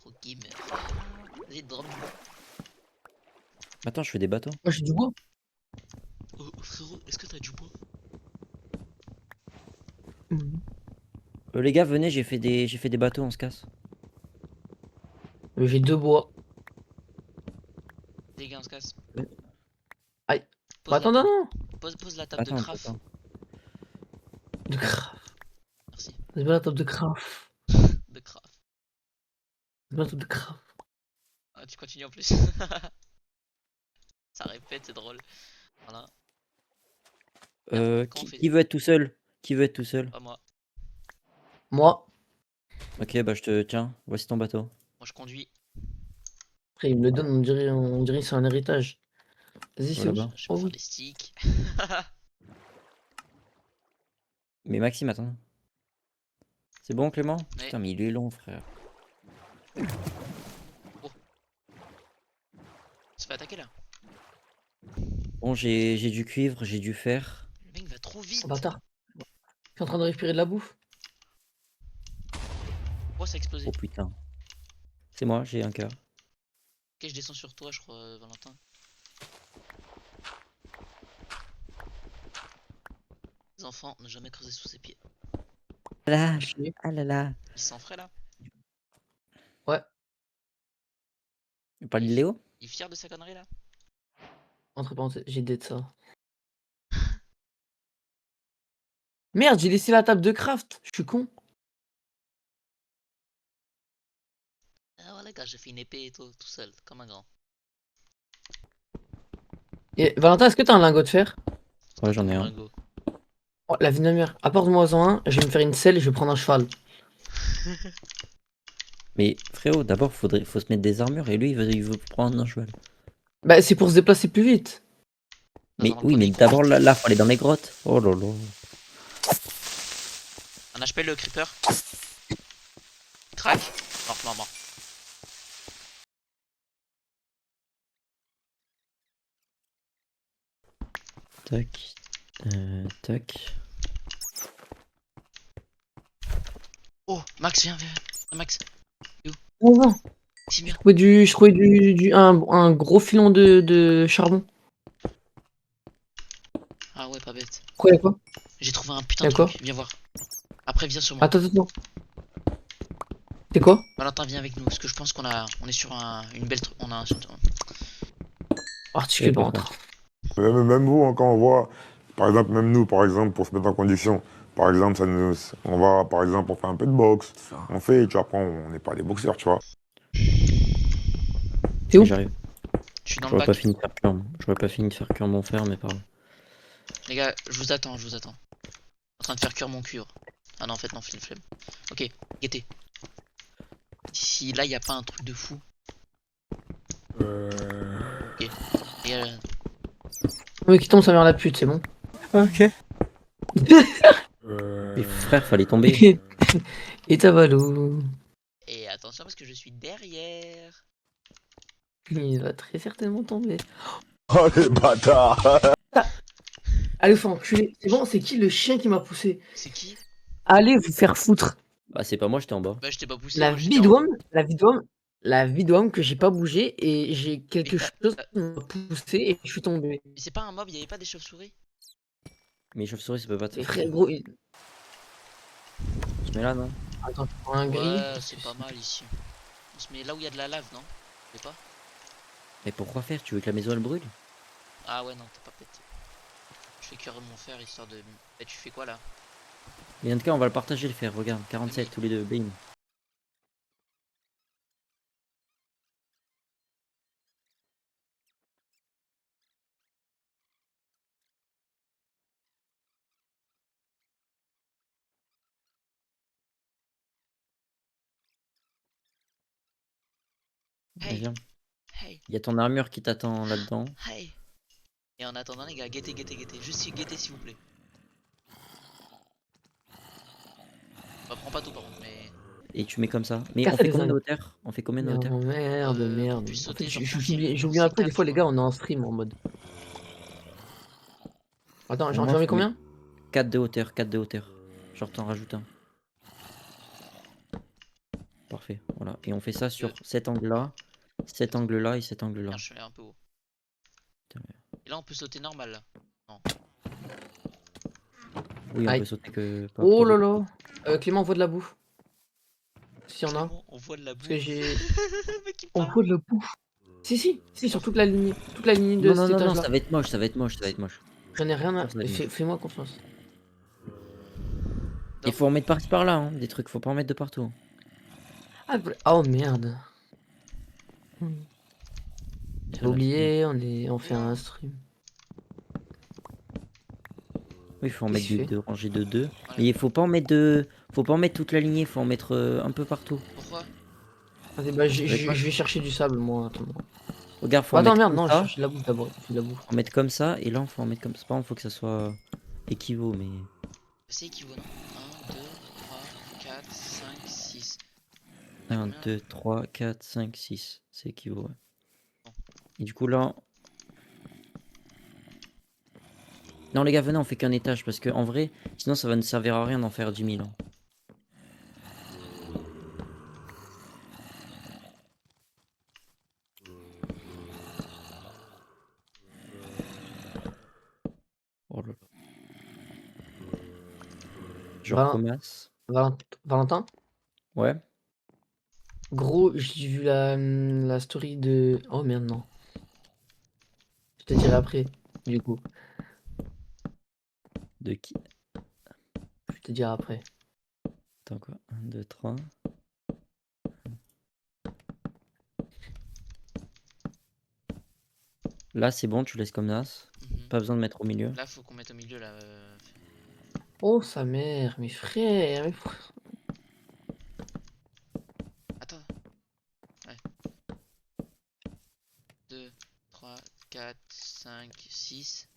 Trop gamer. Vas-y, drop du bois. Attends, je fais des bateaux. Moi j'ai du bois. Oh, frérot, est-ce que t'as du bois? Les gars, venez, j'ai fait des bateaux, on se casse. J'ai 2 bois. Les gars, on se casse. Aïe. Pose Bah la attends, non, table. non. Pose la table de craft. De craft. Merci. C'est pas la table de craft. De craft. C'est pas la table de craft. Ah, tu continues en plus. Ça répète, c'est drôle. Voilà. Quand on fait Qui veut être tout seul? Qui veut être tout seul? Pas moi. Moi, Ok, bah je te tiens, voici ton bateau. Moi, je conduis. après il me le donne, on dirait que c'est un héritage. Vas-y, c'est où? Là-bas. Je sais pas Oh faire oui. les sticks. Mais Maxime, attends. C'est bon, Clément? Mais, Putain, mais il est long, frère. on se fait attaquer là. Bon, j'ai du cuivre, j'ai du fer. Le mec va trop Oh, vite. bâtard. Je suis en train de récupérer de la bouffe. Oh, ça a explosé. Oh putain. C'est moi, j'ai un cœur. Ok, je descends sur toi, je crois, Valentin. Les enfants, ne jamais creuser sous ses pieds. Là, Chier. ah là là. Il s'en ferait là. Ouais, Tu parles de Léo? Il est fier de sa connerie là. entre parenthèses, j'ai de ça. Merde, j'ai laissé la table de craft. Je suis con. Ah ouais, les gars, j'ai fait une épée et tout seul, comme un grand. Et Valentin, est-ce que t'as un lingot de fer? Ouais, j'en ai un. Lingot. Oh, la vie de ma mère. Apporte-moi-en un, je vais me faire une selle et je vais prendre un cheval. Mais frérot, d'abord, faut se mettre des armures et lui, il veut prendre un cheval. Bah, c'est pour se déplacer plus vite. Dans Mais un oui, mais poney, d'abord là, faut aller dans les grottes. Oh là là. Un HP le creeper. Crac. Mort, mort, mort. Tac. Tac. Oh, Max, viens, viens. Max, Oh non. ici, viens. Je trouvais un gros filon de charbon. Ah ouais, pas bête. Quoi, y'a quoi? J'ai trouvé un putain Y'a de quoi? truc. Viens voir. Après, viens sur moi. Attends, attends. C'est quoi? Valentin, viens avec nous. Parce que je pense on est sur une belle truc. On a un. Articule pas ventre. Même vous, hein, quand on voit, par exemple, même nous, par exemple, pour se mettre en condition, par exemple, on va, par exemple, on fait un peu de boxe, on fait, tu vois, après, on n'est pas des boxeurs, tu vois. T'es où? J'arrive. Je suis dans le J'aurais pas bac. fini de faire cuire. J'aurais pas fini de faire cuire mon fer, mais pas grave. Les gars, je vous attends, je vous attends. En train de faire cuire mon cuivre. Ah non, en fait, non, flemme. Ok, guettez. Si là, y a pas un truc de fou. Ok. Et, Oui, qui tombe sa mère la pute, c'est bon. Ok. Mais frère, fallait tomber. Et Tavalou. et attention parce que je suis derrière. Il va très certainement tomber. Oh, les bâtards! Allez, faut enculer. C'est bon, c'est qui le chien qui m'a poussé? C'est qui? Allez vous faire foutre. Bah, c'est pas moi, j'étais en bas. Bah, je t'ai pas poussé, La moi j'étais vie en haut. d'homme, la vie d'homme que j'ai pas bougé et j'ai quelque t'as- chose qui m'a poussé et je suis tombé. Mais c'est pas un mob, y'avait pas des chauves-souris? Mais les chauves-souris, ça peut pas te Mais faire. frère, gros, On se met là, non? attends, je prends un gris. Ouais, c'est pas mal ici. On se met là où il y a de la lave, non? Je sais pas. Mais pourquoi faire? Tu veux que la maison elle brûle? Ah ouais, non, t'es pas bête. Je fais cuire mon fer histoire de. Bah, tu fais quoi là? Mais en tout cas, on va le partager le fer. Regarde, 47 tous les deux. Bing. Hey, Viens. hey, Il y a ton armure qui t'attend là-dedans. hey. Et en attendant, les gars, guettez. Juste guettez s'il vous plaît. Bah, prends pas tout par contre, mais. Et tu mets comme ça. Mais on Cassez fait les combien de ongles. hauteur? On fait combien de hauteur? Merde, Qu'on merde. puisse En sauter, fait, genre j'oublie tranquille. un peu, des C'est fois, calme, les tu gars, vois. on est en stream en mode. Attends, Moi, j'en mets faut mettre combien? 4 de hauteur, 4 de hauteur. Genre, t'en rajoutes un. parfait. Voilà. Et on fait ça sur cet angle-là, cet angle-là et cet angle-là. Tiens, je suis un peu haut. Putain, Et là, on peut sauter normal là. Oui, on Aïe. peut sauter que. pas- Oh pas là beaucoup. là. Clément, envoie de la bouffe. S'il y en a. Clément, on voit de la Parce boue. que j'ai. Mec, il On parle. voit de la bouffe. Si, sur toute la ligne. Toute la ligne de Non, cet non, non, non, étage-là. ça va être moche, ça va être moche, ça va être moche. J'en ai rien à. Ça va être moche. Fais-moi confiance. Il faut en mettre par-ci par-là, hein, des trucs, faut pas en mettre de partout. Ah, oh merde. J'ai Voilà, oublié, on fait Non. un stream. Oui, il faut en Qu'est-ce mettre qu'il de fait deux rangées de deux. Voilà. Mais il faut pas en mettre de. Faut pas en mettre toute la lignée, il faut en mettre un peu partout. Pourquoi? Attendez, bah, Avec quoi je vais chercher du sable, moi. Attends, Regarde, faut en attends mettre merde, comme non, je ça. cherche de la bouffe d'abord. Je fais de la bouffe. Faut en mettre comme ça, et là, faut en mettre comme ça. Par contre, faut que ça soit équivaut, mais. C'est équivalent. 1, 2, 3, 4, 5, 6. 1, 2, 3, 4, 5, 6. C'est équivaut, ouais. Et du coup, là. Non, les gars, venez, on fait qu'un étage, parce que en vrai, sinon, ça va ne servir à rien d'en faire 10 000 ans. Oh là là. Je Valin- recommence. Valentin? Ouais. Gros, j'ai vu la story de. Oh merde, non. Je te dirai après, du coup. De qui? Je te dirai après. Attends quoi? 1, 2, 3. Là, c'est bon, tu laisses comme ça. Mhm. Pas besoin de mettre au milieu. Là, faut qu'on mette au milieu là. Oh, sa mère, mes frères. Attends. Ouais. 2, 3, 4, 5, 6.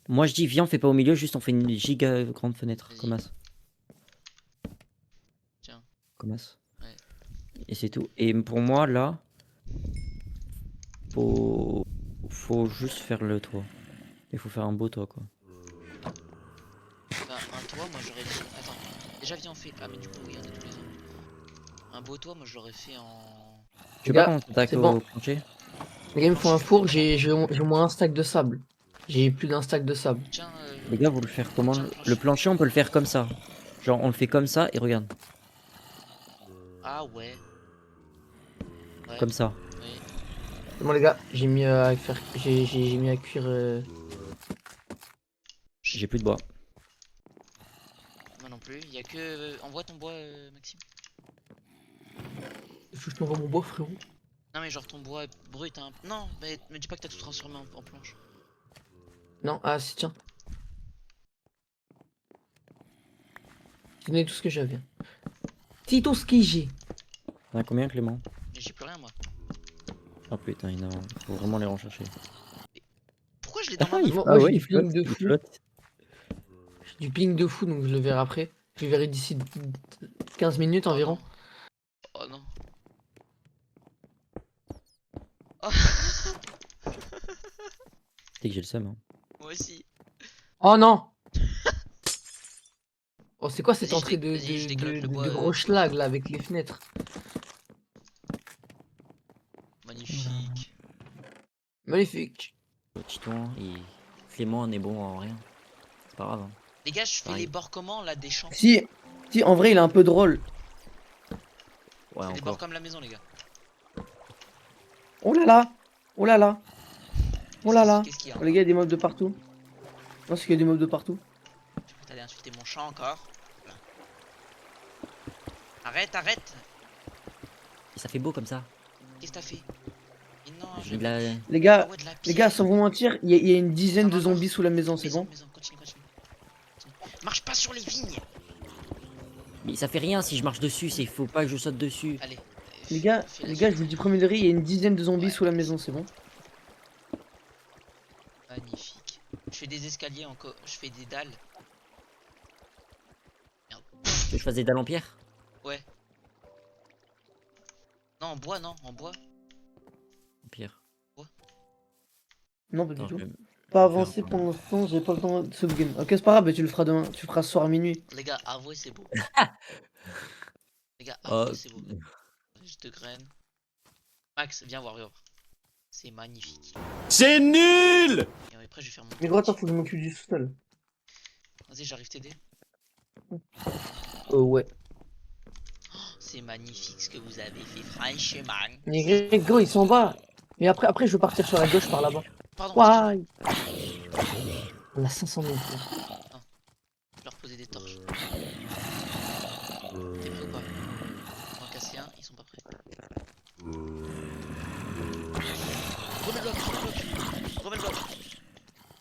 Moi, je dis, viens, on fait pas au milieu, juste on fait une giga grande fenêtre. Vas-y. Comme ça. Tiens. Comme ça. Ouais. Et c'est tout. Et pour moi, là, faut juste faire le toit. Il faut faire un beau toit, quoi. Bah, un toit, moi j'aurais dit. Attends. Déjà, viens, on fait. Ah, mais du coup, oui, on est tous les ans. Un beau toit, moi je l'aurais fait en. Tu sais gars, pas comment t'attaques c'est au bon. plancher? Les gars, il me faut un four, j'ai au moins un stack de sable. J'ai plus d'un stack de sable. Tiens, Les gars, vous le faire comment? tiens, Le plancher, on peut le faire comme ça. Genre, on le fait comme ça, et regarde. Ah ouais. Ouais. Comme ça. Oui. C'est bon, les gars, j'ai mis à faire. J'ai mis à cuire. J'ai plus de bois. Moi non plus. Il y a que. Envoie ton bois, Maxime. Faut que je t'envoie mon bois, frérot. Non, mais genre ton bois brut, hein. Non, mais me dis pas que t'as tout transformé en planche. Non, ah, si, tiens. Tenez tout ce que j'avais. C'est tout ce que j'ai. T'en as combien, Clément? Mais j'ai plus rien, moi. Oh putain, il faut vraiment les rechercher. Pourquoi je l'ai dans ma Ah, main? il Moi, ah j'ai ouais, du il ping flotte, de il fou. flotte. J'ai du ping de fou, donc je le verrai après. Je le verrai d'ici 15 minutes Oh environ. non. Oh non. Oh. C'est que j'ai le seum, hein. Moi aussi. Oh non! Oh, c'est quoi cette Vas-y, entrée de, vas-y, je décalote le bois, de gros schlag là avec les fenêtres? Magnifique. Magnifique. Petit toit, Clément on est bon en rien. C'est pas grave, hein. Les gars, je fais Pareil. les bords comment là des champs? Si, en vrai, il est un peu drôle. Ouais, Fais les bords encore. comme la maison, les gars. Oh là là! Oh là là! Oh là là! Qu'est-ce qu'il y a Oh, les gars, il y a des mobs de partout. Non, c'est qu'il y a des mobs de partout. T'allais insulter mon champ encore. Voilà. Arrête, arrête! Et ça fait beau comme ça. Qu'est-ce que t'as fait? Mais non, J'ai de la... Les Ah gars, ouais, de la les gars, pierre. sans vous mentir, il y a une dizaine Non, de non, non. zombies sous la maison, c'est Maison, bon? maison, continue, continue. Marche pas sur les vignes! Mais ça fait rien si je marche dessus, c'est faut pas que je saute dessus. Allez. Les gars, fais la je vous le dis premier degré, il y a une dizaine de zombies Ouais. sous la maison, c'est bon? Magnifique. Je fais des escaliers encore. Je fais des dalles. Merde. Tu veux que je fasse des dalles en pierre? Ouais. Non, en bois, non, en bois. En pierre. Non, pas Attends, du tout. je vais- Pas avancé pour l'instant, j'ai pas le temps de sauvegarde. Ok, c'est pas grave, mais tu le feras demain. Tu le feras ce soir à minuit. Les gars, avouez, c'est beau. Les gars, Oh, avouez, c'est beau. Juste de graines. Max, viens Warrior. C'est magnifique. C'est nul! Et après, je vais faire mon. Mais gros, attends, faut que je m'occupe du sous-sol. Vas-y, j'arrive t'aider. Oh ouais. C'est magnifique ce que vous avez fait, franchement. Mais gros, ils sont en bas. Mais après, je veux partir sur la gauche par là-bas. Pardon, Why? On a 500 000. je vais leur poser des torches. T'es prêt ou pas? On va en casser un, ils sont pas prêts. Remets le bloc, remets le bloc. Remets le bloc.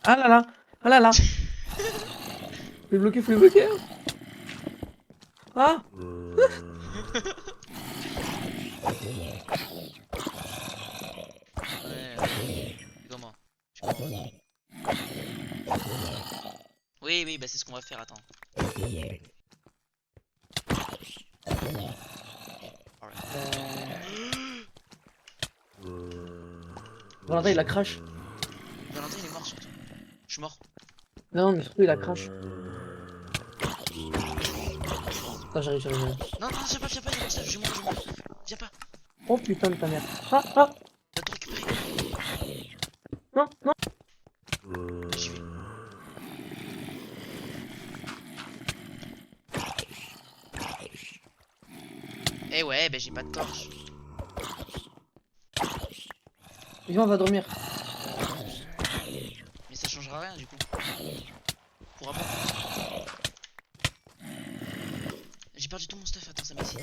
Ah là là. Ah là là. Faut les bloquer, faut les bloquer. Ah. Ouais, comment? Oui, oui, bah c'est ce qu'on va faire, attends. Valentin, il la crash. Valentin, il est mort surtout. Je suis mort. Non, mais surtout, il la crash. Ah, j'arrive. Non, non, viens pas, je monte. Viens pas, Oh putain de ta mère. Ah. va te récupérer. Non. J'y vais. Eh ouais, bah j'ai pas de torche. Viens, on va dormir. Mais ça changera rien du coup. Pourra pas. J'ai perdu tout mon stuff, attends, ça m'excite.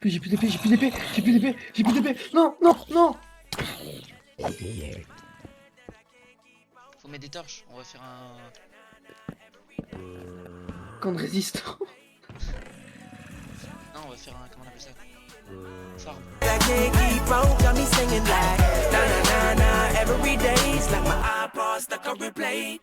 J'ai plus d'épée. Non. Faut mettre des torches, on va faire un. Camp de résistants. Non, on va faire un. Comment on appelle ça? Farm. I can't keep on, got me singing like na na na na every day's like my iPod stuck on replay.